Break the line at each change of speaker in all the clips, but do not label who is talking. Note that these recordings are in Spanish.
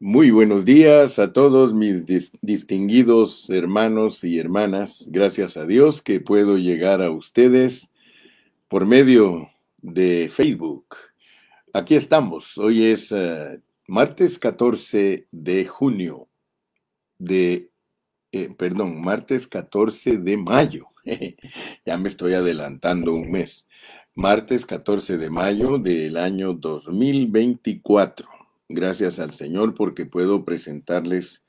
Muy buenos días a todos mis distinguidos hermanos y hermanas. Gracias a Dios que puedo llegar a ustedes por medio de Facebook. Aquí estamos. Hoy es martes 14 de junio martes 14 de mayo. Ya me estoy adelantando un mes. Martes 14 de mayo del año 2024. Gracias al Señor porque puedo presentarles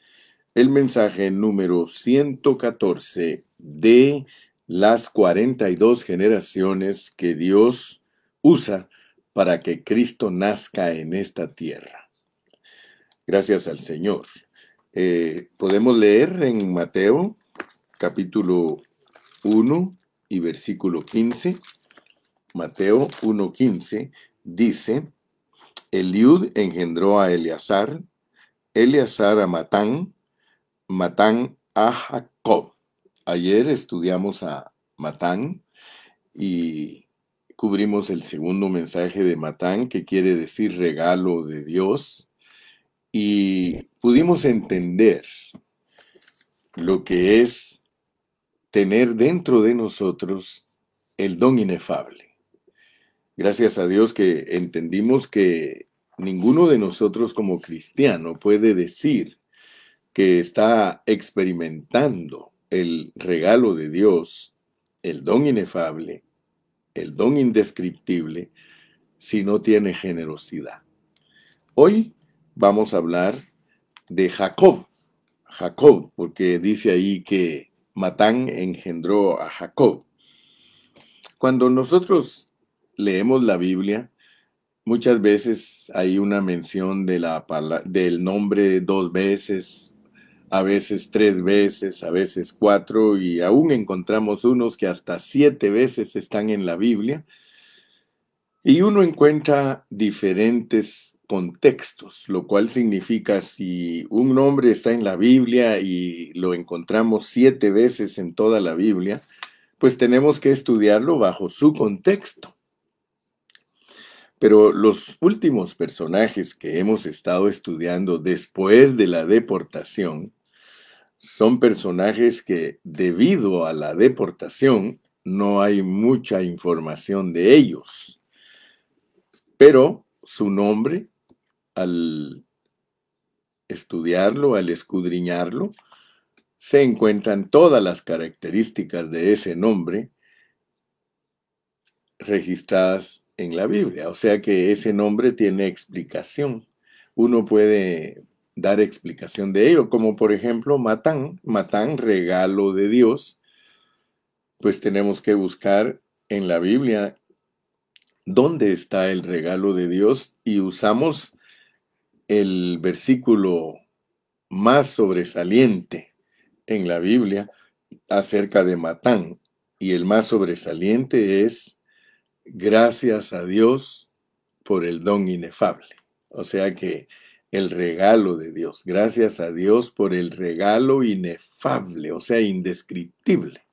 el mensaje número 114 de las 42 generaciones que Dios usa para que Cristo nazca en esta tierra. Gracias al Señor. Podemos leer en Mateo capítulo 1 y versículo 15. Mateo 1:15 dice: Eliud engendró a Eleazar, Eleazar a Matán, Matán a Jacob. Ayer estudiamos a Matán y cubrimos el segundo mensaje de Matán, que quiere decir regalo de Dios, y pudimos entender lo que es tener dentro de nosotros el don inefable. Gracias a Dios que entendimos que ninguno de nosotros como cristiano puede decir que está experimentando el regalo de Dios, el don inefable, el don indescriptible, si no tiene generosidad. Hoy vamos a hablar de Jacob. Jacob, porque dice ahí que Matán engendró a Jacob. Cuando nosotros leemos la Biblia, muchas veces hay una mención de del nombre 2 veces, a veces 3 veces, a veces 4, y aún encontramos unos que hasta 7 veces están en la Biblia, y uno encuentra diferentes contextos, lo cual significa si un nombre está en la Biblia y lo encontramos 7 veces en toda la Biblia, pues tenemos que estudiarlo bajo su contexto. Pero los últimos personajes que hemos estado estudiando después de la deportación son personajes que, debido a la deportación, no hay mucha información de ellos. Pero su nombre, al estudiarlo, al escudriñarlo, se encuentran todas las características de ese nombre registradas en la Biblia. O sea que ese nombre tiene explicación. Uno puede dar explicación de ello, como por ejemplo Matán, Matán, regalo de Dios. Pues tenemos que buscar en la Biblia dónde está el regalo de Dios y usamos el versículo más sobresaliente en la Biblia acerca de Matán. Y el más sobresaliente es: gracias a Dios por el don inefable. O sea que el regalo de Dios, gracias a Dios por el regalo inefable, o sea, indescriptible.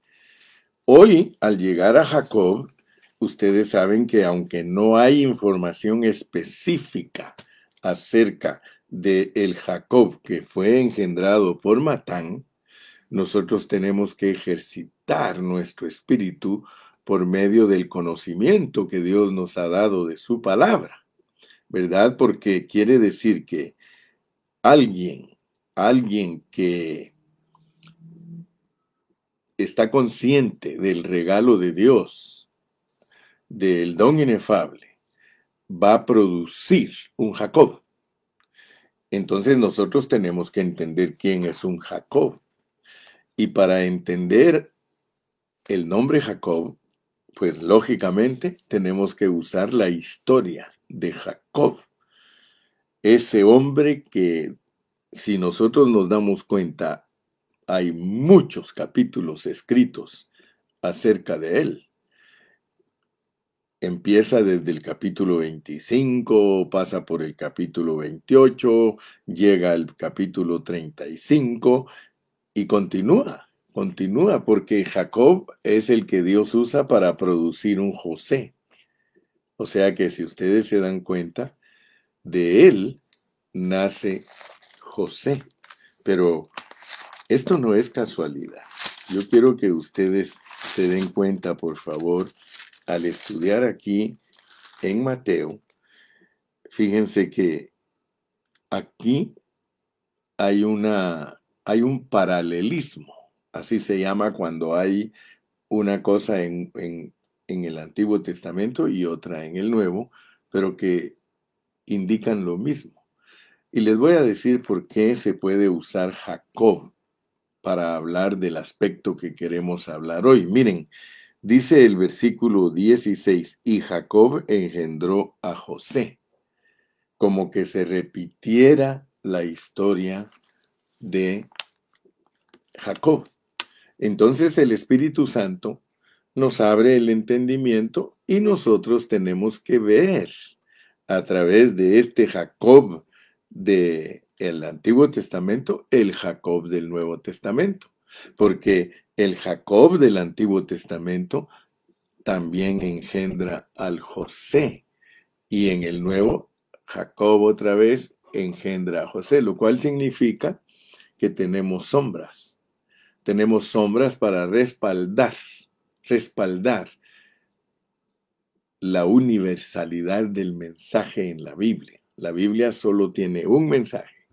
Hoy, al llegar a Jacob, ustedes saben que aunque no hay información específica acerca de el Jacob que fue engendrado por Matán, nosotros tenemos que ejercitar nuestro espíritu por medio del conocimiento que Dios nos ha dado de su palabra, ¿verdad? Porque quiere decir que alguien que está consciente del regalo de Dios, del don inefable, va a producir un Jacob. Entonces nosotros tenemos que entender quién es un Jacob. Y para entender el nombre Jacob, pues lógicamente tenemos que usar la historia de Jacob. Ese hombre que, si nosotros nos damos cuenta, hay muchos capítulos escritos acerca de él. Empieza desde el capítulo 25, pasa por el capítulo 28, llega al capítulo 35 y continúa porque Jacob es el que Dios usa para producir un José. O sea que si ustedes se dan cuenta, de él nace José. Pero esto no es casualidad. Yo quiero que ustedes se den cuenta, por favor, al estudiar aquí en Mateo, fíjense que aquí hay un paralelismo. Así se llama cuando hay una cosa en el Antiguo Testamento y otra en el Nuevo, pero que indican lo mismo. Y les voy a decir por qué se puede usar Jacob para hablar del aspecto que queremos hablar hoy. Miren, dice el versículo 16, y Jacob engendró a José, como que se repitiera la historia de Jacob. Entonces el Espíritu Santo nos abre el entendimiento y nosotros tenemos que ver a través de este Jacob del Antiguo Testamento, el Jacob del Nuevo Testamento. Porque el Jacob del Antiguo Testamento también engendra al José. Y en el Nuevo, Jacob otra vez engendra a José, lo cual significa que tenemos sombras. Tenemos sombras para respaldar la universalidad del mensaje en la Biblia. La Biblia solo tiene un mensaje,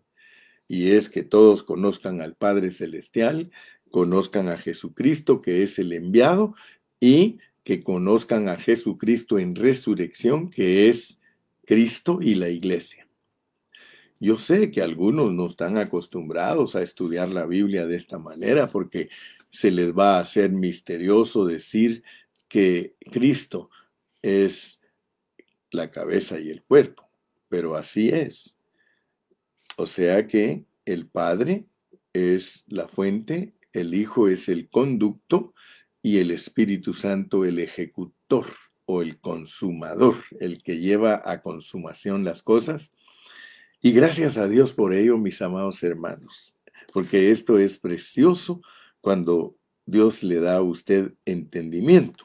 y es que todos conozcan al Padre Celestial, conozcan a Jesucristo, que es el enviado, y que conozcan a Jesucristo en resurrección, que es Cristo y la iglesia. Yo sé que algunos no están acostumbrados a estudiar la Biblia de esta manera porque se les va a hacer misterioso decir que Cristo es la cabeza y el cuerpo, pero así es. O sea que el Padre es la fuente, el Hijo es el conducto y el Espíritu Santo el ejecutor o el consumador, el que lleva a consumación las cosas. Y gracias a Dios por ello, mis amados hermanos, porque esto es precioso cuando Dios le da a usted entendimiento.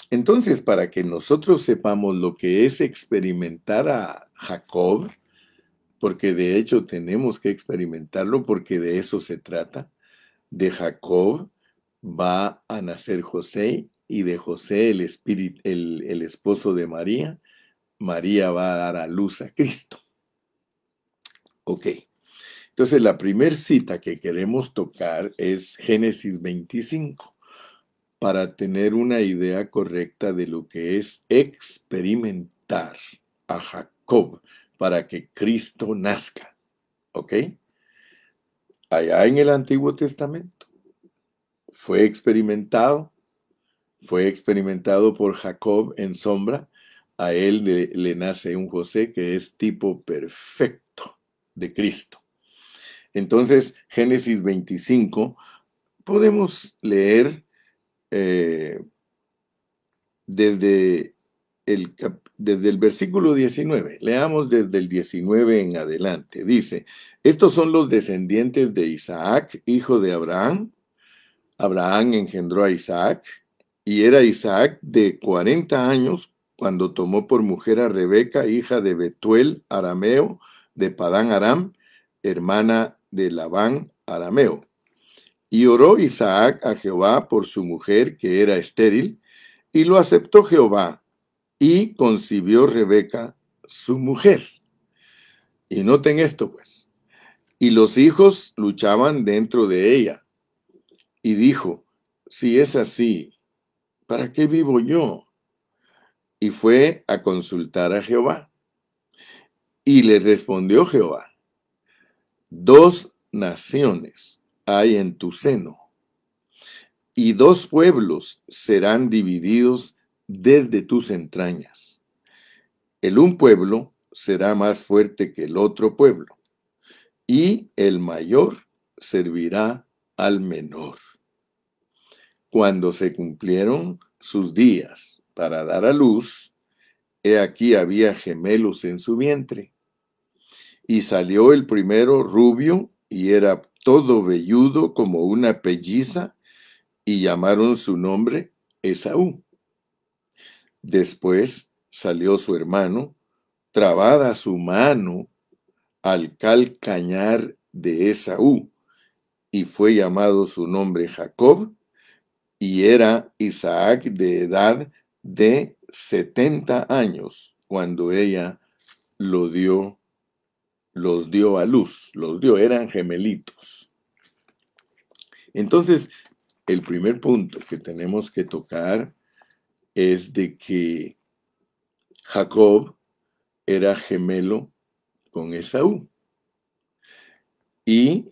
Entonces, para que nosotros sepamos lo que es experimentar a Jacob, porque de hecho tenemos que experimentarlo porque de eso se trata, de Jacob va a nacer José y de José el esposo de María, María va a dar a luz a Cristo. Ok, entonces la primer cita que queremos tocar es Génesis 25, para tener una idea correcta de lo que es experimentar a Jacob para que Cristo nazca. ¿Ok? Allá en el Antiguo Testamento fue experimentado por Jacob en sombra. A él le nace un José que es tipo perfecto de Cristo. Entonces, Génesis 25, podemos leer desde el versículo 19. Leamos desde el 19 en adelante. Dice, estos son los descendientes de Isaac, hijo de Abraham. Abraham engendró a Isaac, y era Isaac de 40 años cuando tomó por mujer a Rebeca, hija de Betuel arameo, de Padán Aram, hermana de Labán arameo. Y oró Isaac a Jehová por su mujer, que era estéril, y lo aceptó Jehová, y concibió Rebeca, su mujer. Y noten esto, pues. Y los hijos luchaban dentro de ella. Y dijo, si es así, ¿para qué vivo yo? Y fue a consultar a Jehová. Y le respondió Jehová, 2 naciones hay en tu seno, y 2 pueblos serán divididos desde tus entrañas. El un pueblo será más fuerte que el otro pueblo, y el mayor servirá al menor. Cuando se cumplieron sus días para dar a luz, he aquí había gemelos en su vientre. Y salió el primero rubio, y era todo velludo como una pelliza, y llamaron su nombre Esaú. Después salió su hermano, trabada su mano, al calcañar de Esaú, y fue llamado su nombre Jacob, y era Isaac de edad de 70 años cuando ella los dio a luz, eran gemelitos. Entonces, el primer punto que tenemos que tocar es de que Jacob era gemelo con Esaú. Y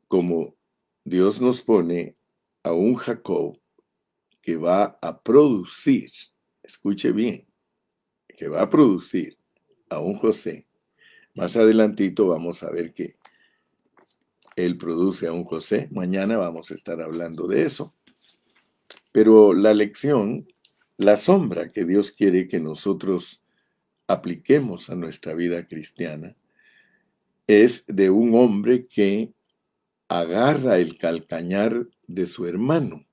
como Dios nos pone a un Jacob que va a producir, escuche bien, que va a producir a un José, más adelantito vamos a ver que él produce a un José. Mañana vamos a estar hablando de eso. Pero la lección, la sombra que Dios quiere que nosotros apliquemos a nuestra vida cristiana, es de un hombre que agarra el calcañar de su hermano.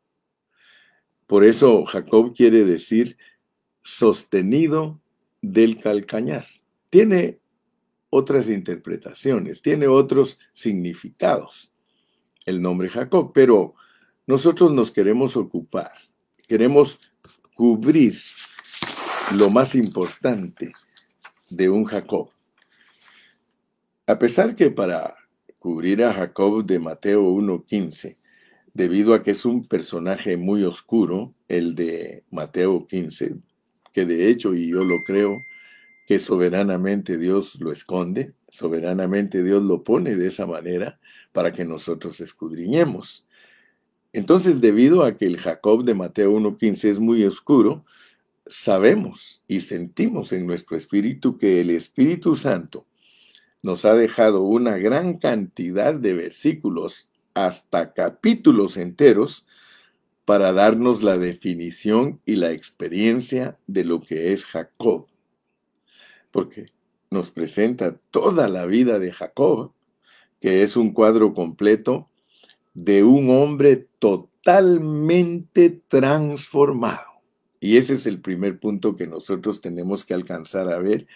Por eso Jacob quiere decir sostenido del calcañar. Tiene otras interpretaciones, tiene otros significados el nombre Jacob, pero nosotros nos queremos ocupar, queremos cubrir lo más importante de un Jacob. A pesar que para cubrir a Jacob de Mateo 1:15, debido a que es un personaje muy oscuro, el de Mateo 15, que de hecho, y yo lo creo, que soberanamente Dios lo esconde, soberanamente Dios lo pone de esa manera para que nosotros escudriñemos. Entonces, debido a que el Jacob de Mateo 1:15 es muy oscuro, sabemos y sentimos en nuestro espíritu que el Espíritu Santo nos ha dejado una gran cantidad de versículos, hasta capítulos enteros, para darnos la definición y la experiencia de lo que es Jacob. Porque nos presenta toda la vida de Jacob, que es un cuadro completo de un hombre totalmente transformado. Y ese es el primer punto que nosotros tenemos que alcanzar a ver.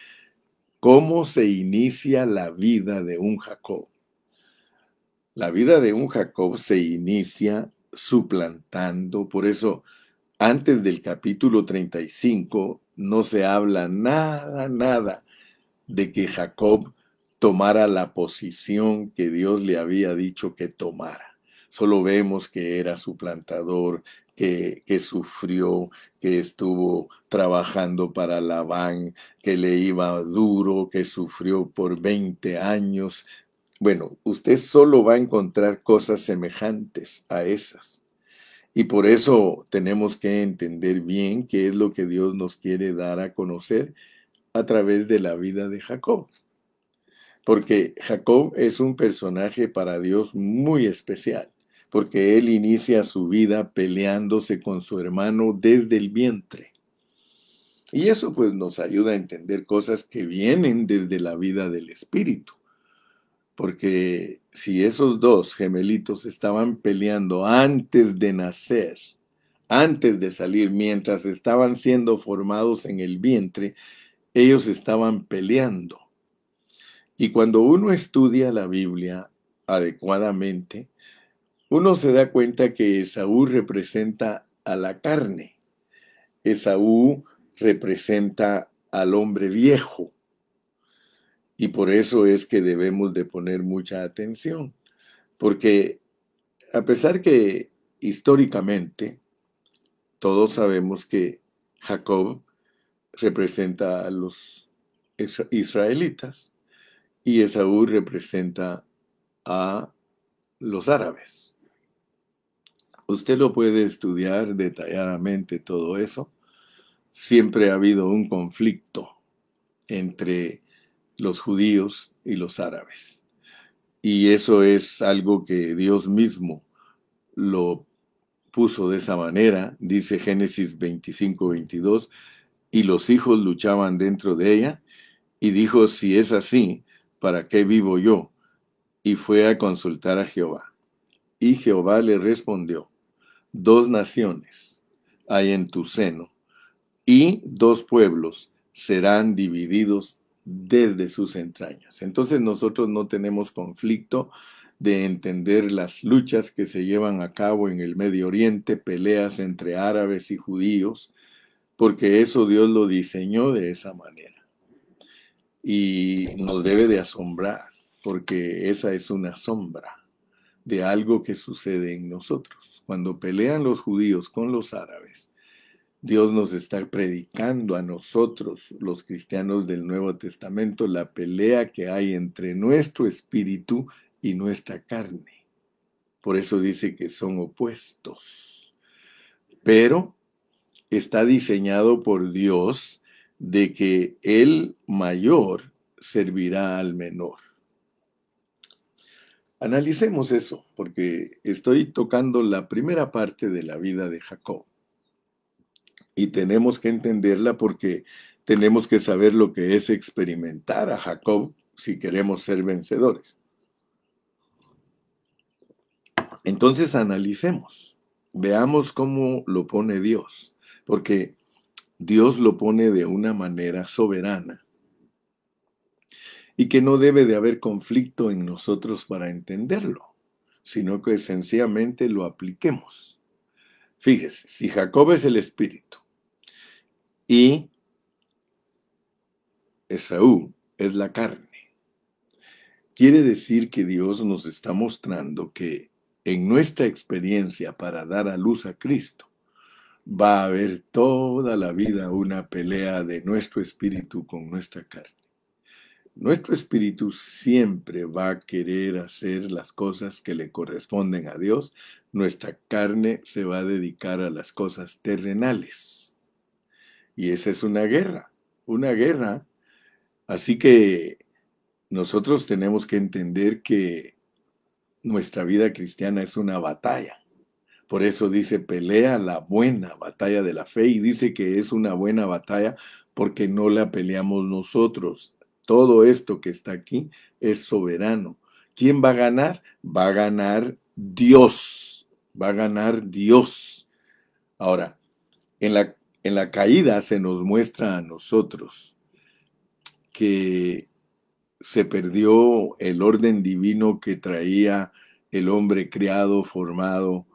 ¿Cómo se inicia la vida de un Jacob? La vida de un Jacob se inicia suplantando, por eso antes del capítulo 35 no se habla nada de que Jacob tomara la posición que Dios le había dicho que tomara. Solo vemos que era suplantador, que sufrió, que estuvo trabajando para Labán, que le iba duro, que sufrió por 20 años. Bueno, usted solo va a encontrar cosas semejantes a esas. Y por eso tenemos que entender bien qué es lo que Dios nos quiere dar a conocer a través de la vida de Jacob. Porque Jacob es un personaje para Dios muy especial, porque él inicia su vida peleándose con su hermano desde el vientre. Y eso pues nos ayuda a entender cosas que vienen desde la vida del espíritu. Porque si esos dos gemelitos estaban peleando antes de nacer, antes de salir, mientras estaban siendo formados en el vientre, ellos estaban peleando. Y cuando uno estudia la Biblia adecuadamente, uno se da cuenta que Esaú representa a la carne. Esaú representa al hombre viejo. Y por eso es que debemos de poner mucha atención. Porque a pesar que históricamente todos sabemos que Jacob representa a los israelitas y Esaú representa a los árabes. Usted lo puede estudiar detalladamente todo eso. Siempre ha habido un conflicto entre los judíos y los árabes. Y eso es algo que Dios mismo lo puso de esa manera. Dice Génesis 25:22, y los hijos luchaban dentro de ella, y dijo, si es así, ¿para qué vivo yo? Y fue a consultar a Jehová. Y Jehová le respondió, 2 naciones hay en tu seno, y 2 pueblos serán divididos desde sus entrañas. Entonces nosotros no tenemos conflicto de entender las luchas que se llevan a cabo en el Medio Oriente, peleas entre árabes y judíos, porque eso Dios lo diseñó de esa manera. Y nos debe de asombrar, porque esa es una sombra de algo que sucede en nosotros. Cuando pelean los judíos con los árabes, Dios nos está predicando a nosotros, los cristianos del Nuevo Testamento, la pelea que hay entre nuestro espíritu y nuestra carne. Por eso dice que son opuestos. Pero está diseñado por Dios de que el mayor servirá al menor. Analicemos eso, porque estoy tocando la primera parte de la vida de Jacob. Y tenemos que entenderla porque tenemos que saber lo que es experimentar a Jacob si queremos ser vencedores. Entonces analicemos, veamos cómo lo pone Dios, porque Dios lo pone de una manera soberana y que no debe de haber conflicto en nosotros para entenderlo, sino que sencillamente lo apliquemos. Fíjese, si Jacob es el espíritu y Esaú es la carne, quiere decir que Dios nos está mostrando que en nuestra experiencia para dar a luz a Cristo, va a haber toda la vida una pelea de nuestro espíritu con nuestra carne. Nuestro espíritu siempre va a querer hacer las cosas que le corresponden a Dios. Nuestra carne se va a dedicar a las cosas terrenales. Y esa es una guerra, una guerra. Así que nosotros tenemos que entender que nuestra vida cristiana es una batalla. Por eso dice, pelea la buena batalla de la fe, y dice que es una buena batalla porque no la peleamos nosotros. Todo esto que está aquí es soberano. ¿Quién va a ganar? Va a ganar Dios. Va a ganar Dios. Ahora, en la caída se nos muestra a nosotros que se perdió el orden divino que traía el hombre creado, formado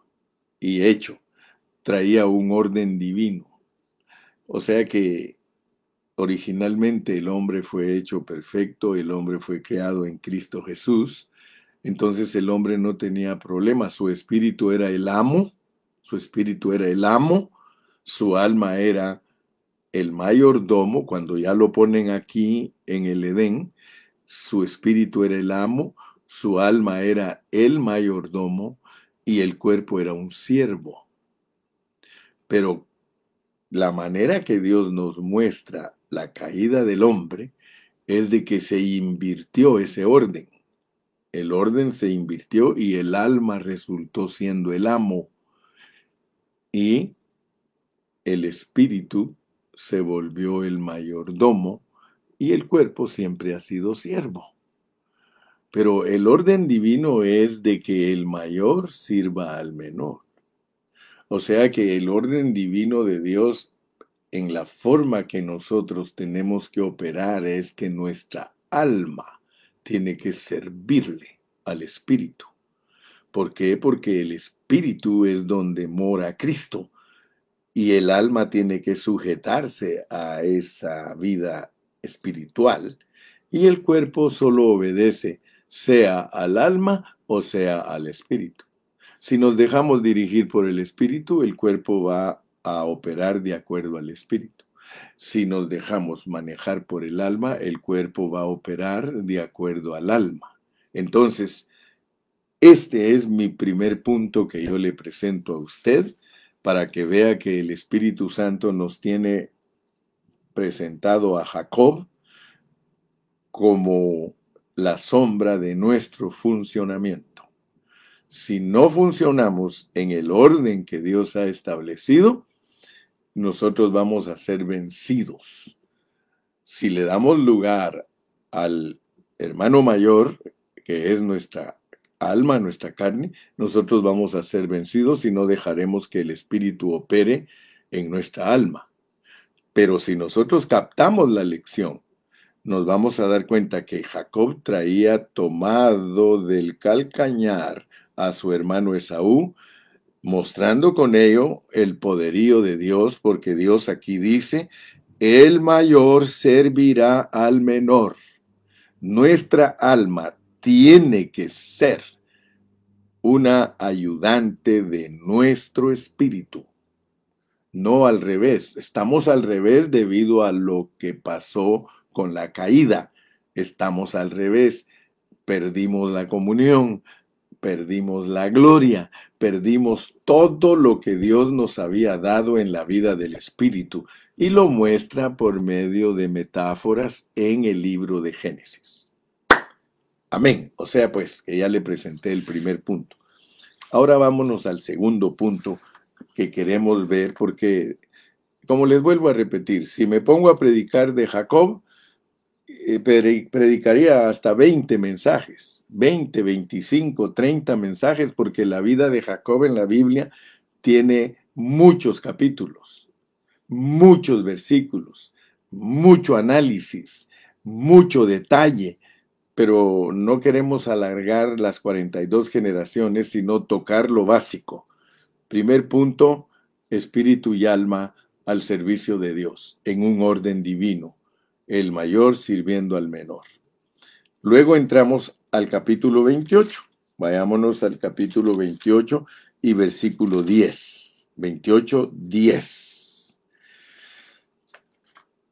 y hecho. Traía un orden divino. O sea que originalmente el hombre fue hecho perfecto, el hombre fue creado en Cristo Jesús. Entonces el hombre no tenía problema. Su espíritu era el amo, su espíritu era el amo, su alma era el mayordomo. Cuando ya lo ponen aquí en el Edén, su espíritu era el amo, su alma era el mayordomo y el cuerpo era un siervo. Pero la manera que Dios nos muestra la caída del hombre es de que se invirtió ese orden. El orden se invirtió y el alma resultó siendo el amo. Y el espíritu se volvió el mayordomo y el cuerpo siempre ha sido siervo. Pero el orden divino es de que el mayor sirva al menor. O sea que el orden divino de Dios en la forma que nosotros tenemos que operar es que nuestra alma tiene que servirle al espíritu. ¿Por qué? Porque el espíritu es donde mora Cristo y el alma tiene que sujetarse a esa vida espiritual y el cuerpo solo obedece sea al alma o sea al espíritu. Si nos dejamos dirigir por el espíritu, el cuerpo va a operar de acuerdo al espíritu. Si nos dejamos manejar por el alma, el cuerpo va a operar de acuerdo al alma. Entonces, este es mi primer punto que yo le presento a usted para que vea que el Espíritu Santo nos tiene presentado a Jacob como la sombra de nuestro funcionamiento. Si no funcionamos en el orden que Dios ha establecido, nosotros vamos a ser vencidos. Si le damos lugar al hermano mayor, que es nuestra alma, nuestra carne, nosotros vamos a ser vencidos y no dejaremos que el espíritu opere en nuestra alma. Pero si nosotros captamos la lección nos vamos a dar cuenta que Jacob traía tomado del calcañar a su hermano Esaú, mostrando con ello el poderío de Dios, porque Dios aquí dice, el mayor servirá al menor. Nuestra alma tiene que ser una ayudante de nuestro espíritu, no al revés. Estamos al revés debido a lo que pasó con la caída. Estamos al revés. Perdimos la comunión, perdimos la gloria, perdimos todo lo que Dios nos había dado en la vida del Espíritu y lo muestra por medio de metáforas en el libro de Génesis. Amén. O sea, pues, que ya le presenté el primer punto. Ahora vámonos al segundo punto que queremos ver, porque, como les vuelvo a repetir, si me pongo a predicar de Jacob, predicaría hasta 20 mensajes, 20, 25, 30 mensajes, porque la vida de Jacob en la Biblia tiene muchos capítulos, muchos versículos, mucho análisis, mucho detalle, pero no queremos alargar las 42 generaciones, sino tocar lo básico. Primer punto, espíritu y alma al servicio de Dios, en un orden divino, el mayor sirviendo al menor. Luego entramos al capítulo 28. Vayámonos al capítulo 28 y versículo 10. 28, 10.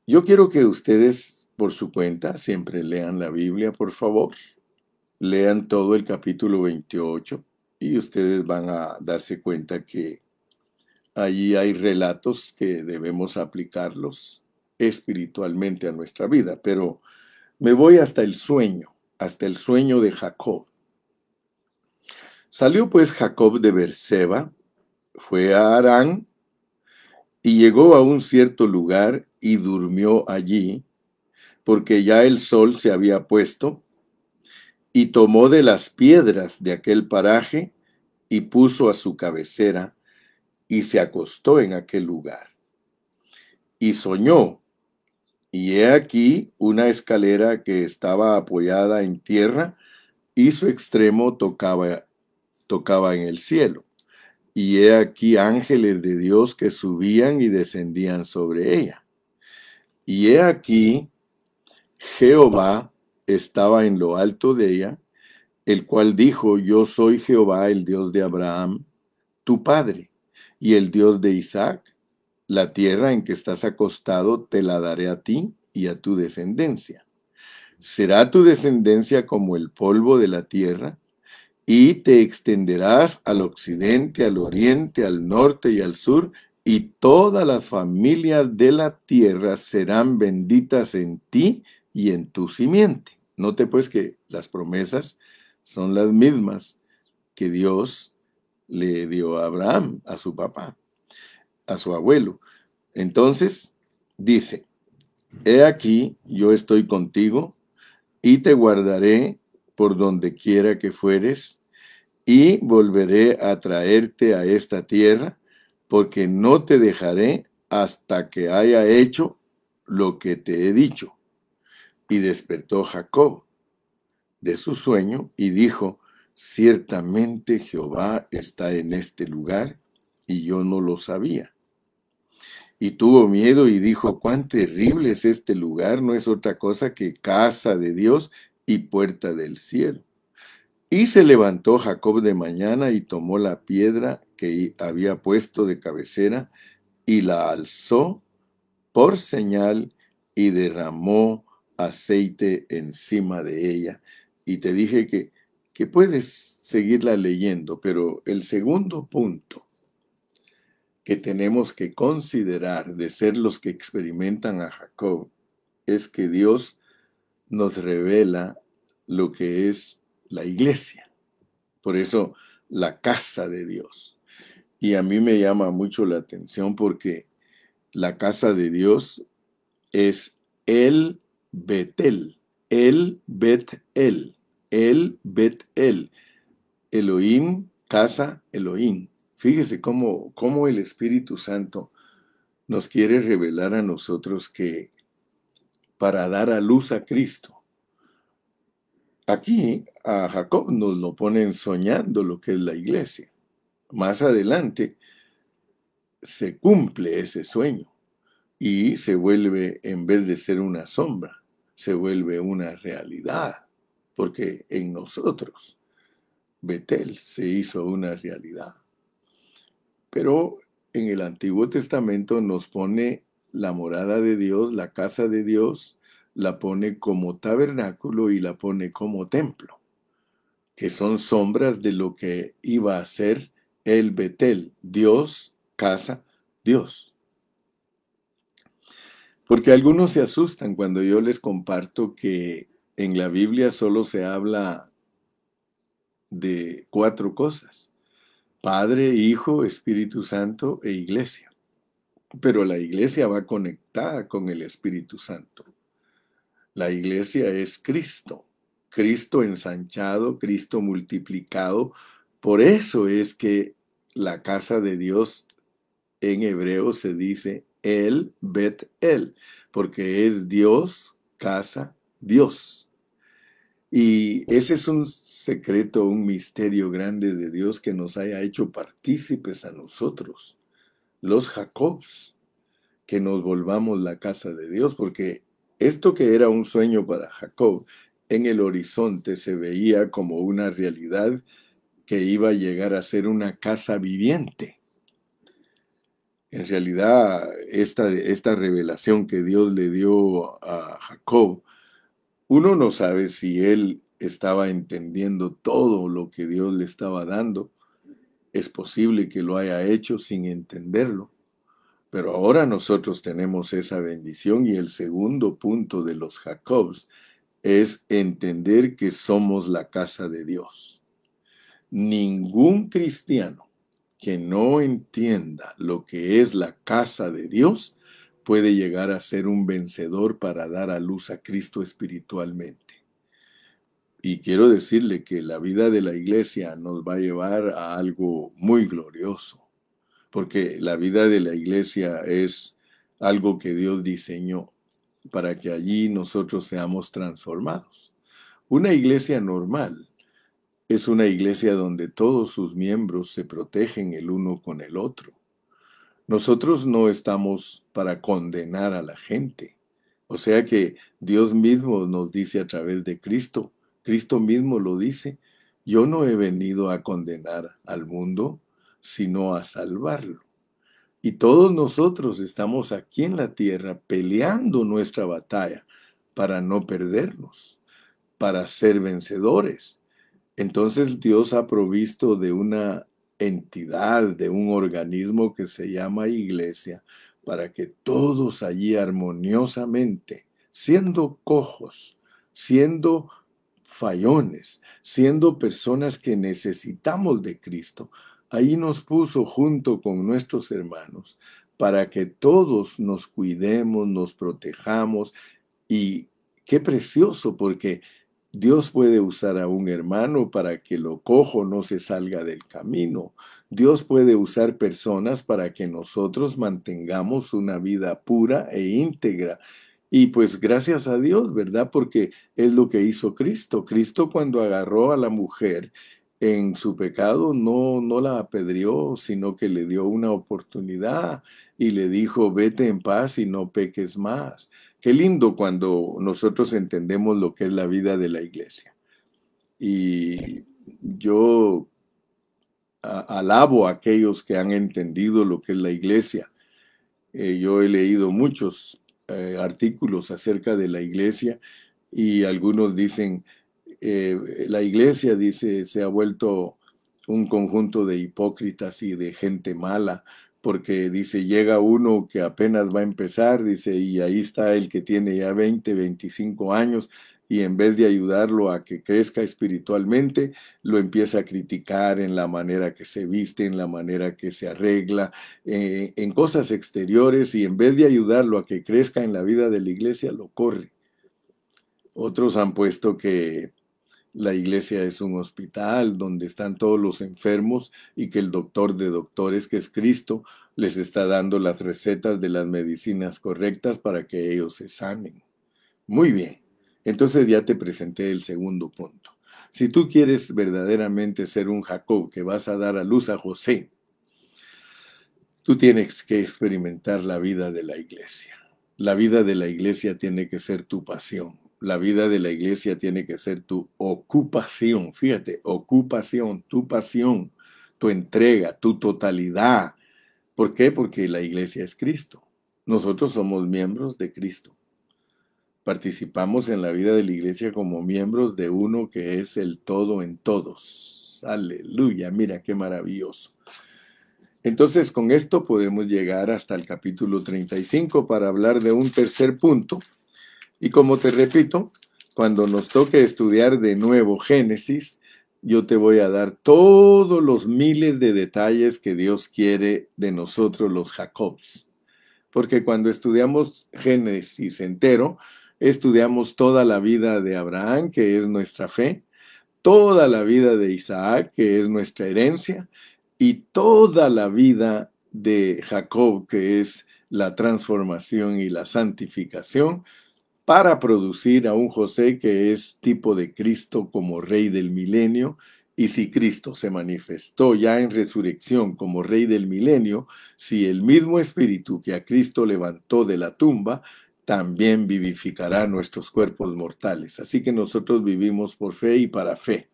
Yo quiero que ustedes, por su cuenta, siempre lean la Biblia, por favor. Lean todo el capítulo 28 y ustedes van a darse cuenta que allí hay relatos que debemos aplicarlos espiritualmente a nuestra vida, pero me voy hasta el sueño de Jacob. Salió pues Jacob de Beerseba, fue a Harán y llegó a un cierto lugar y durmió allí, porque ya el sol se había puesto, y tomó de las piedras de aquel paraje y puso a su cabecera y se acostó en aquel lugar. Y soñó, y he aquí una escalera que estaba apoyada en tierra y su extremo tocaba en el cielo. Y he aquí ángeles de Dios que subían y descendían sobre ella. Y he aquí Jehová estaba en lo alto de ella, el cual dijo, yo soy Jehová, el Dios de Abraham, tu padre, y el Dios de Isaac. La tierra en que estás acostado te la daré a ti y a tu descendencia. Será tu descendencia como el polvo de la tierra, y te extenderás al occidente, al oriente, al norte y al sur, y todas las familias de la tierra serán benditas en ti y en tu simiente. Note pues que las promesas son las mismas que Dios le dio a Abraham, a su papá, a su abuelo. Entonces dice, he aquí, yo estoy contigo y te guardaré por donde quiera que fueres, y volveré a traerte a esta tierra, porque no te dejaré hasta que haya hecho lo que te he dicho. Y despertó Jacob de su sueño y dijo, ciertamente Jehová está en este lugar, y yo no lo sabía. Y tuvo miedo y dijo, cuán terrible es este lugar, no es otra cosa que casa de Dios y puerta del cielo. Y se levantó Jacob de mañana y tomó la piedra que había puesto de cabecera y la alzó por señal y derramó aceite encima de ella. Y te dije que puedes seguirla leyendo, pero el segundo punto que tenemos que considerar de ser los que experimentan a Jacob es que Dios nos revela lo que es la iglesia. Por eso, la casa de Dios. Y a mí me llama mucho la atención porque la casa de Dios es el Betel, el Bet-El, el Bet-El. Elohim, casa, Elohim. Fíjese cómo el Espíritu Santo nos quiere revelar a nosotros que para dar a luz a Cristo. Aquí a Jacob nos lo ponen soñando lo que es la iglesia. Más adelante se cumple ese sueño y se vuelve, en vez de ser una sombra, se vuelve una realidad, porque en nosotros Betel se hizo una realidad. Pero en el Antiguo Testamento nos pone la morada de Dios, la casa de Dios, la pone como tabernáculo y la pone como templo, que son sombras de lo que iba a ser el Betel, Dios, casa, Dios. Porque algunos se asustan cuando yo les comparto que en la Biblia solo se habla de 4 cosas: Padre, Hijo, Espíritu Santo e Iglesia. Pero la iglesia va conectada con el Espíritu Santo. La iglesia es Cristo, Cristo ensanchado, Cristo multiplicado. Por eso es que la casa de Dios en hebreo se dice El Bet El, porque es Dios, casa, Dios. Y ese es un secreto, un misterio grande de Dios que nos haya hecho partícipes a nosotros, los Jacobs, que nos volvamos la casa de Dios, porque esto que era un sueño para Jacob, en el horizonte se veía como una realidad que iba a llegar a ser una casa viviente. En realidad, esta revelación que Dios le dio a Jacob, uno no sabe si él estaba entendiendo todo lo que Dios le estaba dando. Es posible que lo haya hecho sin entenderlo. Pero ahora nosotros tenemos esa bendición, y el segundo punto de los Jacobs es entender que somos la casa de Dios. Ningún cristiano que no entienda lo que es la casa de Dios puede llegar a ser un vencedor para dar a luz a Cristo espiritualmente. Y quiero decirle que la vida de la iglesia nos va a llevar a algo muy glorioso, porque la vida de la iglesia es algo que Dios diseñó para que allí nosotros seamos transformados. Una iglesia normal es una iglesia donde todos sus miembros se protegen el uno con el otro. Nosotros no estamos para condenar a la gente. O sea que Dios mismo nos dice a través de Cristo, Cristo mismo lo dice: yo no he venido a condenar al mundo, sino a salvarlo. Y todos nosotros estamos aquí en la tierra peleando nuestra batalla para no perdernos, para ser vencedores. Entonces Dios ha provisto de una entidad, de un organismo que se llama iglesia, para que todos allí armoniosamente, siendo cojos, siendo fallones, siendo personas que necesitamos de Cristo, ahí nos puso junto con nuestros hermanos para que todos nos cuidemos, nos protejamos. Y qué precioso, porque Dios puede usar a un hermano para que lo cojo no se salga del camino. Dios puede usar personas para que nosotros mantengamos una vida pura e íntegra. Y pues gracias a Dios, ¿verdad? Porque es lo que hizo Cristo. Cristo, cuando agarró a la mujer en su pecado, no la apedreó, sino que le dio una oportunidad y le dijo: vete en paz y no peques más. Qué lindo cuando nosotros entendemos lo que es la vida de la iglesia. Y yo alabo a aquellos que han entendido lo que es la iglesia. Yo he leído muchos artículos acerca de la iglesia, y algunos dicen, la iglesia, dice, se ha vuelto un conjunto de hipócritas y de gente mala, porque dice, llega uno que apenas va a empezar, dice, y ahí está el que tiene ya 20, 25 años, y en vez de ayudarlo a que crezca espiritualmente, lo empieza a criticar en la manera que se viste, en la manera que se arregla, en cosas exteriores, y en vez de ayudarlo a que crezca en la vida de la iglesia, lo corre. Otros han puesto que la iglesia es un hospital donde están todos los enfermos, y que el doctor de doctores, que es Cristo, les está dando las recetas de las medicinas correctas para que ellos se sanen. Muy bien. Entonces ya te presenté el segundo punto. Si tú quieres verdaderamente ser un Jacob que vas a dar a luz a José, tú tienes que experimentar la vida de la iglesia. La vida de la iglesia tiene que ser tu pasión. La vida de la iglesia tiene que ser tu ocupación. Fíjate, ocupación, tu pasión, tu entrega, tu totalidad. ¿Por qué? Porque la iglesia es Cristo. Nosotros somos miembros de Cristo. Participamos en la vida de la iglesia como miembros de uno que es el todo en todos. Aleluya, mira qué maravilloso. Entonces, con esto podemos llegar hasta el capítulo 35 para hablar de un tercer punto. Y como te repito, cuando nos toque estudiar de nuevo Génesis, yo te voy a dar todos los miles de detalles que Dios quiere de nosotros los Jacobs. Porque cuando estudiamos Génesis entero, estudiamos toda la vida de Abraham, que es nuestra fe, toda la vida de Isaac, que es nuestra herencia, y toda la vida de Jacob, que es la transformación y la santificación, para producir a un José que es tipo de Cristo como rey del milenio. Y si Cristo se manifestó ya en resurrección como rey del milenio, si el mismo espíritu que a Cristo levantó de la tumba, también vivificará nuestros cuerpos mortales. Así que nosotros vivimos por fe y para fe.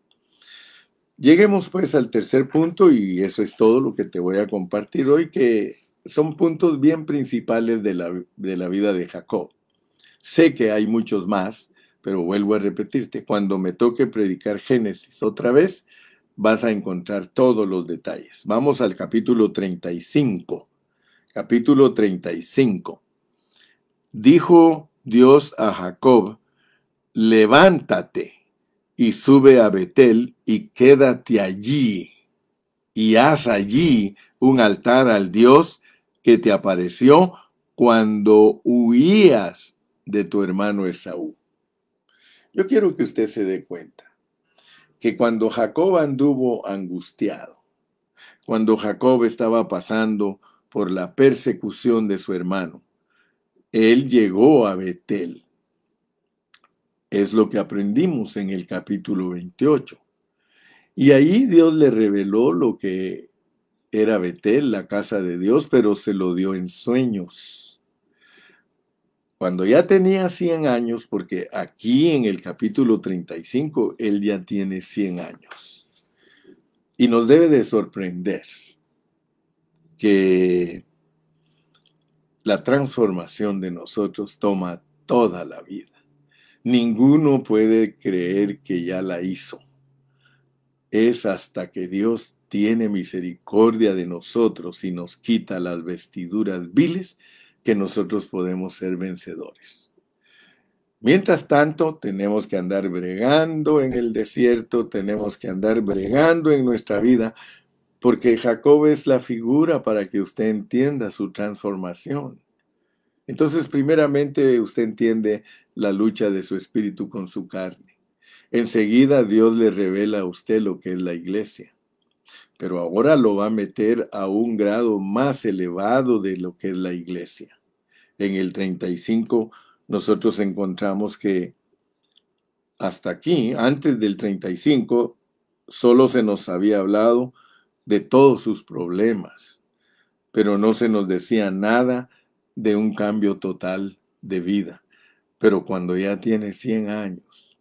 Lleguemos pues al tercer punto y eso es todo lo que te voy a compartir hoy, que son puntos bien principales de la vida de Jacob. Sé que hay muchos más, pero vuelvo a repetirte, cuando me toque predicar Génesis otra vez, vas a encontrar todos los detalles. Vamos al capítulo 35. Capítulo 35. Dijo Dios a Jacob, levántate y sube a Betel y quédate allí, y haz allí un altar al Dios que te apareció cuando huías de tu hermano Esaú. Yo quiero que usted se dé cuenta que cuando Jacob anduvo angustiado, cuando Jacob estaba pasando por la persecución de su hermano, él llegó a Betel. Es lo que aprendimos en el capítulo 28. Y ahí Dios le reveló lo que era Betel, la casa de Dios, pero se lo dio en sueños. Cuando ya tenía 100 años, porque aquí en el capítulo 35, él ya tiene 100 años. Y nos debe de sorprender que la transformación de nosotros toma toda la vida. Ninguno puede creer que ya la hizo. Es hasta que Dios tiene misericordia de nosotros y nos quita las vestiduras viles que nosotros podemos ser vencedores. Mientras tanto, tenemos que andar bregando en el desierto, tenemos que andar bregando en nuestra vida, porque Jacob es la figura para que usted entienda su transformación. Entonces, primeramente, usted entiende la lucha de su espíritu con su carne. Enseguida Dios le revela a usted lo que es la iglesia. Pero ahora lo va a meter a un grado más elevado de lo que es la iglesia. En el 35 nosotros encontramos que hasta aquí, antes del 35, solo se nos había hablado de todos sus problemas, pero no se nos decía nada de un cambio total de vida. Pero cuando ya tiene 100 años,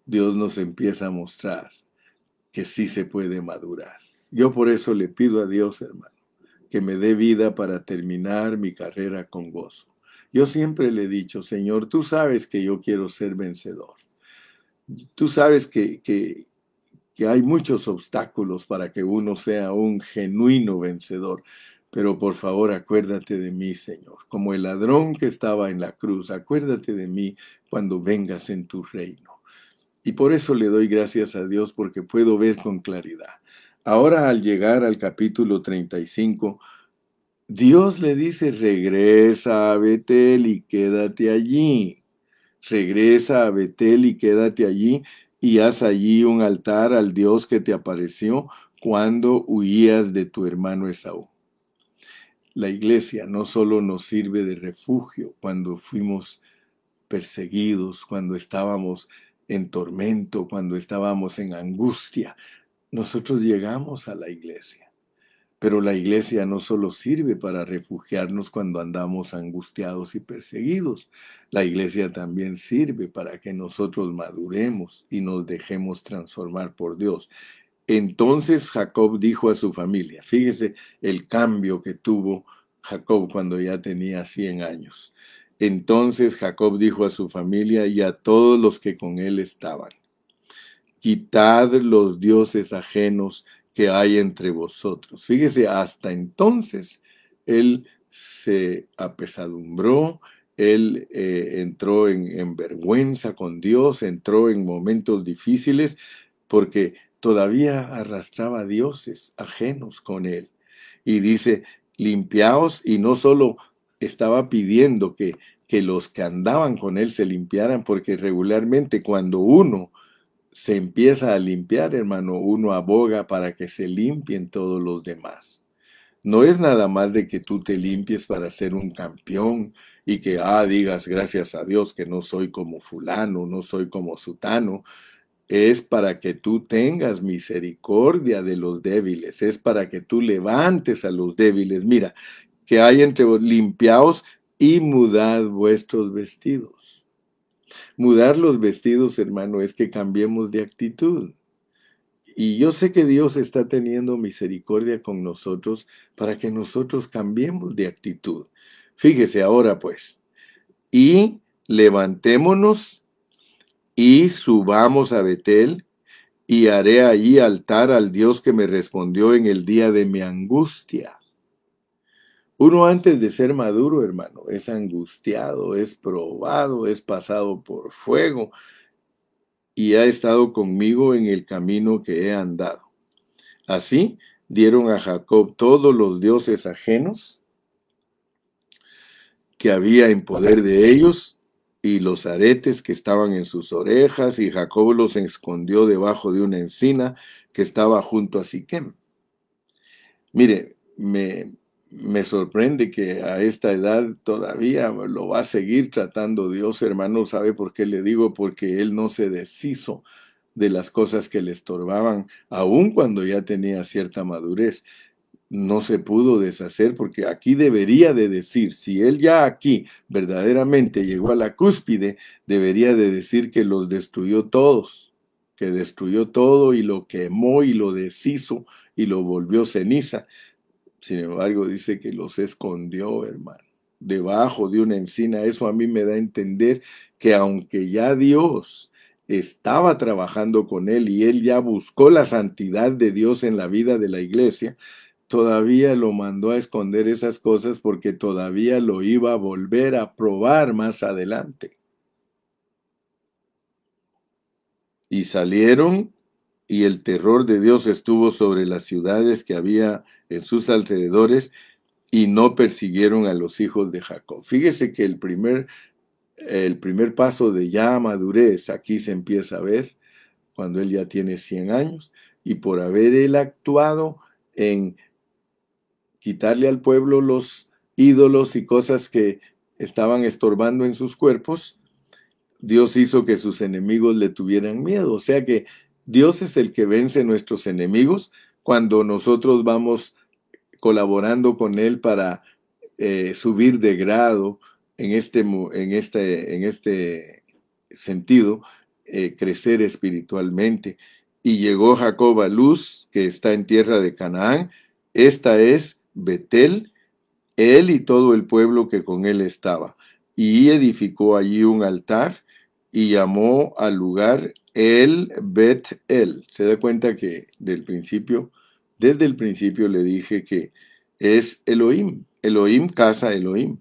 Dios nos empieza a mostrar que sí se puede madurar. Yo por eso le pido a Dios, hermano, que me dé vida para terminar mi carrera con gozo. Yo siempre le he dicho, Señor, tú sabes que yo quiero ser vencedor. Tú sabes que hay muchos obstáculos para que uno sea un genuino vencedor. Pero por favor, acuérdate de mí, Señor. Como el ladrón que estaba en la cruz, acuérdate de mí cuando vengas en tu reino. Y por eso le doy gracias a Dios porque puedo ver con claridad. Ahora al llegar al capítulo 35, Dios le dice, regresa a Betel y quédate allí. Regresa a Betel y quédate allí y haz allí un altar al Dios que te apareció cuando huías de tu hermano Esaú. La iglesia no solo nos sirve de refugio cuando fuimos perseguidos, cuando estábamos en tormento, cuando estábamos en angustia, nosotros llegamos a la iglesia. Pero la iglesia no solo sirve para refugiarnos cuando andamos angustiados y perseguidos. La iglesia también sirve para que nosotros maduremos y nos dejemos transformar por Dios. Entonces Jacob dijo a su familia, fíjese el cambio que tuvo Jacob cuando ya tenía 100 años. Entonces Jacob dijo a su familia y a todos los que con él estaban, quitad los dioses ajenos que hay entre vosotros. Fíjese, hasta entonces él se apesadumbró, él entró en vergüenza con Dios, entró en momentos difíciles porque todavía arrastraba dioses ajenos con él. Y dice, limpiaos, y no solo estaba pidiendo que los que andaban con él se limpiaran, porque regularmente cuando uno se empieza a limpiar, hermano, uno aboga para que se limpien todos los demás. No es nada más de que tú te limpies para ser un campeón y que, digas gracias a Dios que no soy como fulano, no soy como sutano. Es para que tú tengas misericordia de los débiles, es para que tú levantes a los débiles. Mira, que hay entre vos, limpiaos y mudad vuestros vestidos. Mudar los vestidos, hermano, es que cambiemos de actitud. Y yo sé que Dios está teniendo misericordia con nosotros para que nosotros cambiemos de actitud. Fíjese ahora pues, y levantémonos y subamos a Betel y haré allí altar al Dios que me respondió en el día de mi angustia. Uno antes de ser maduro, hermano, es angustiado, es probado, es pasado por fuego y ha estado conmigo en el camino que he andado. Así dieron a Jacob todos los dioses ajenos que había en poder de ellos y los aretes que estaban en sus orejas, y Jacob los escondió debajo de una encina que estaba junto a Siquem. Mire, me sorprende que a esta edad todavía lo va a seguir tratando Dios, hermano. ¿Sabe por qué le digo? Porque él no se deshizo de las cosas que le estorbaban, aun cuando ya tenía cierta madurez. No se pudo deshacer, porque aquí debería de decir, si él ya aquí verdaderamente llegó a la cúspide, debería de decir que los destruyó todos, que destruyó todo y lo quemó y lo deshizo y lo volvió ceniza. Sin embargo, dice que los escondió, hermano, debajo de una encina. Eso a mí me da a entender que aunque ya Dios estaba trabajando con él y él ya buscó la santidad de Dios en la vida de la iglesia, todavía lo mandó a esconder esas cosas porque todavía lo iba a volver a probar más adelante. Y salieron, y el terror de Dios estuvo sobre las ciudades que había en sus alrededores, y no persiguieron a los hijos de Jacob. Fíjese que el primer paso de ya madurez aquí se empieza a ver cuando él ya tiene 100 años, y por haber él actuado en quitarle al pueblo los ídolos y cosas que estaban estorbando en sus cuerpos, Dios hizo que sus enemigos le tuvieran miedo. O sea que Dios es el que vence nuestros enemigos cuando nosotros vamos colaborando con Él para subir de grado en este sentido, crecer espiritualmente. Y llegó Jacob a Luz, que está en tierra de Canaán. Esta es Betel, él y todo el pueblo que con él estaba. Y edificó allí un altar y llamó al lugar El Bet-El. Se da cuenta que desde el principio le dije que es Elohim. Elohim, casa Elohim.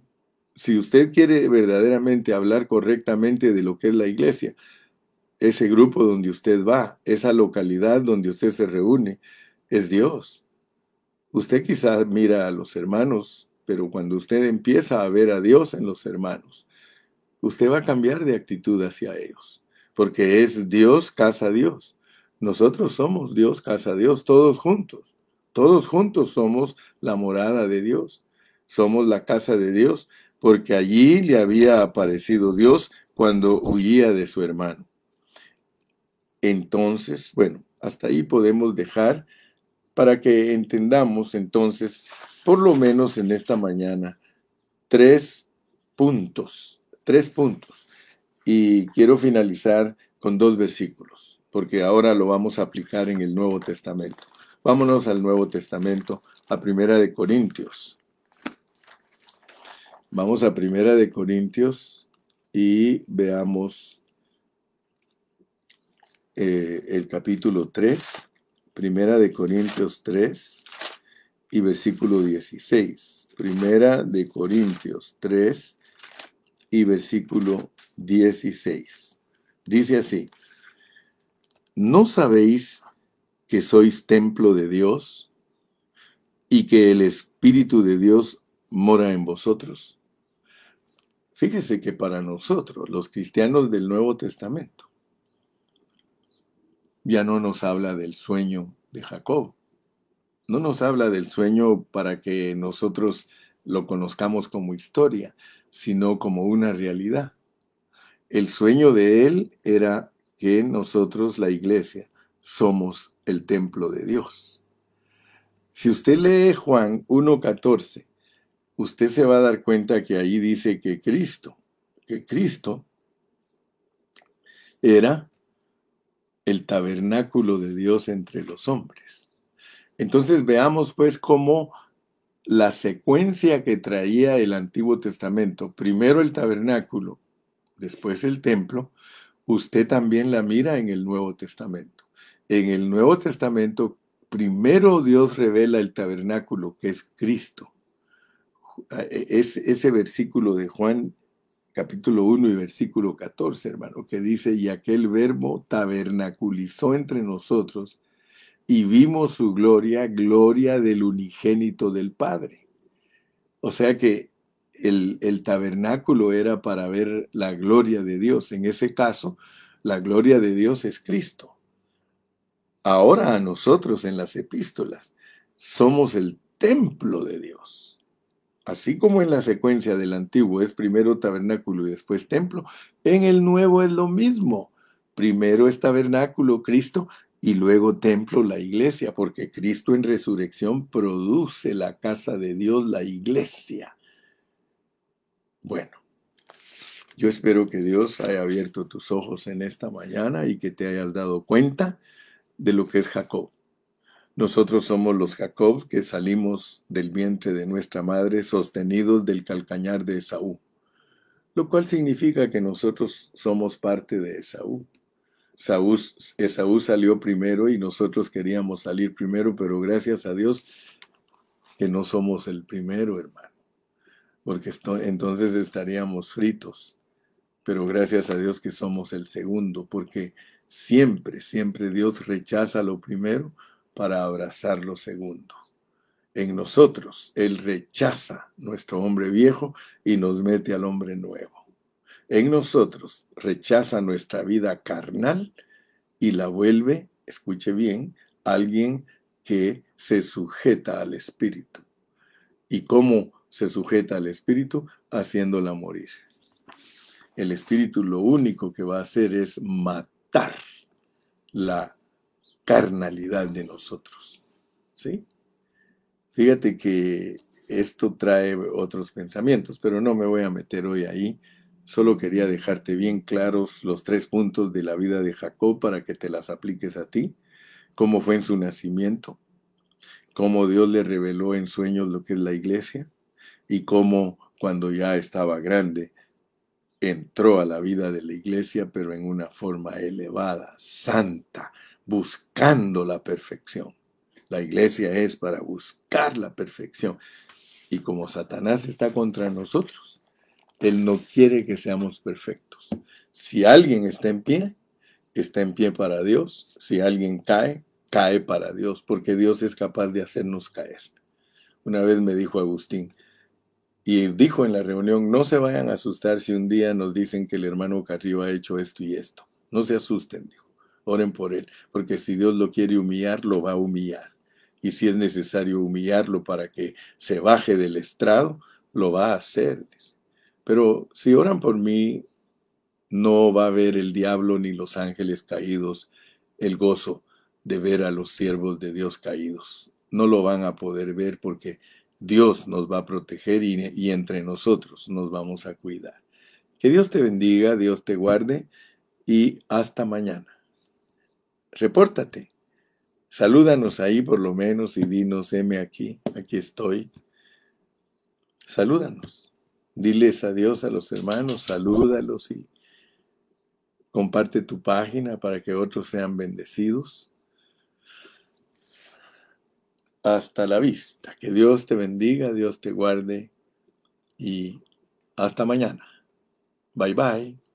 Si usted quiere verdaderamente hablar correctamente de lo que es la iglesia, ese grupo donde usted va, esa localidad donde usted se reúne, es Dios. Usted quizás mira a los hermanos, pero cuando usted empieza a ver a Dios en los hermanos, usted va a cambiar de actitud hacia ellos, porque es Dios, casa Dios. Nosotros somos Dios, casa Dios, todos juntos. Todos juntos somos la morada de Dios. Somos la casa de Dios, porque allí le había aparecido Dios cuando huía de su hermano. Entonces, bueno, hasta ahí podemos dejar para que entendamos entonces, por lo menos en esta mañana, tres tres puntos. Y quiero finalizar con dos versículos, porque ahora lo vamos a aplicar en el Nuevo Testamento. Vámonos al Nuevo Testamento, a Primera de Corintios. Vamos a Primera de Corintios y veamos el capítulo 3, Primera de Corintios 3 y versículo 16. Primera de Corintios 3 y versículo 16. Dice así: ¿no sabéis que sois templo de Dios y que el Espíritu de Dios mora en vosotros? Fíjese que para nosotros, los cristianos del Nuevo Testamento, ya no nos habla del sueño de Jacob. No nos habla del sueño para que nosotros lo conozcamos como historia, sino como una realidad. El sueño de él era que nosotros, la iglesia, somos el templo de Dios. Si usted lee Juan 1:14, usted se va a dar cuenta que ahí dice que Cristo era el tabernáculo de Dios entre los hombres. Entonces veamos pues cómo la secuencia que traía el Antiguo Testamento, primero el tabernáculo, después el templo, usted también la mira en el Nuevo Testamento. En el Nuevo Testamento, primero Dios revela el tabernáculo, que es Cristo. Es ese versículo de Juan, capítulo 1 y versículo 14, hermano, que dice: y aquel verbo tabernaculizó entre nosotros, y vimos su gloria, gloria del unigénito del Padre. O sea que el tabernáculo era para ver la gloria de Dios. En ese caso, la gloria de Dios es Cristo. Ahora a nosotros en las epístolas somos el templo de Dios. Así como en la secuencia del antiguo es primero tabernáculo y después templo, en el nuevo es lo mismo. Primero es tabernáculo, Cristo, y luego templo, la iglesia, porque Cristo en resurrección produce la casa de Dios, la iglesia. Bueno, yo espero que Dios haya abierto tus ojos en esta mañana y que te hayas dado cuenta de lo que es Jacob. Nosotros somos los Jacob que salimos del vientre de nuestra madre sostenidos del calcañar de Esaú, lo cual significa que nosotros somos parte de Esaú. Esaú salió primero y nosotros queríamos salir primero, pero gracias a Dios que no somos el primero, hermano, porque entonces estaríamos fritos. Pero gracias a Dios que somos el segundo, porque siempre Dios rechaza lo primero para abrazar lo segundo. En nosotros, Él rechaza nuestro hombre viejo y nos mete al hombre nuevo. En nosotros rechaza nuestra vida carnal y la vuelve, escuche bien, alguien que se sujeta al Espíritu. ¿Y cómo se sujeta al Espíritu? Haciéndola morir. El Espíritu lo único que va a hacer es matar la carnalidad de nosotros. ¿Sí? Fíjate que esto trae otros pensamientos, pero no me voy a meter hoy ahí. Solo quería dejarte bien claros los 3 puntos de la vida de Jacob para que te las apliques a ti. Cómo fue en su nacimiento, cómo Dios le reveló en sueños lo que es la iglesia y cómo cuando ya estaba grande entró a la vida de la iglesia, pero en una forma elevada, santa, buscando la perfección. La iglesia es para buscar la perfección. Y como Satanás está contra nosotros, él no quiere que seamos perfectos. Si alguien está en pie para Dios. Si alguien cae, cae para Dios, porque Dios es capaz de hacernos caer. Una vez me dijo Agustín, y dijo en la reunión: no se vayan a asustar si un día nos dicen que el hermano Carrillo ha hecho esto y esto. No se asusten, dijo. Oren por él, porque si Dios lo quiere humillar, lo va a humillar. Y si es necesario humillarlo para que se baje del estrado, lo va a hacer. Pero si oran por mí, No va a ver el diablo ni los ángeles caídos el gozo de ver a los siervos de Dios caídos. No lo van a poder ver porque Dios nos va a proteger y entre nosotros nos vamos a cuidar. Que Dios te bendiga, Dios te guarde y hasta mañana. Repórtate. Salúdanos ahí por lo menos y dinos, heme aquí estoy. Salúdanos. Diles adiós a los hermanos, salúdalos y comparte tu página para que otros sean bendecidos. Hasta la vista. Que Dios te bendiga, Dios te guarde y hasta mañana. Bye bye.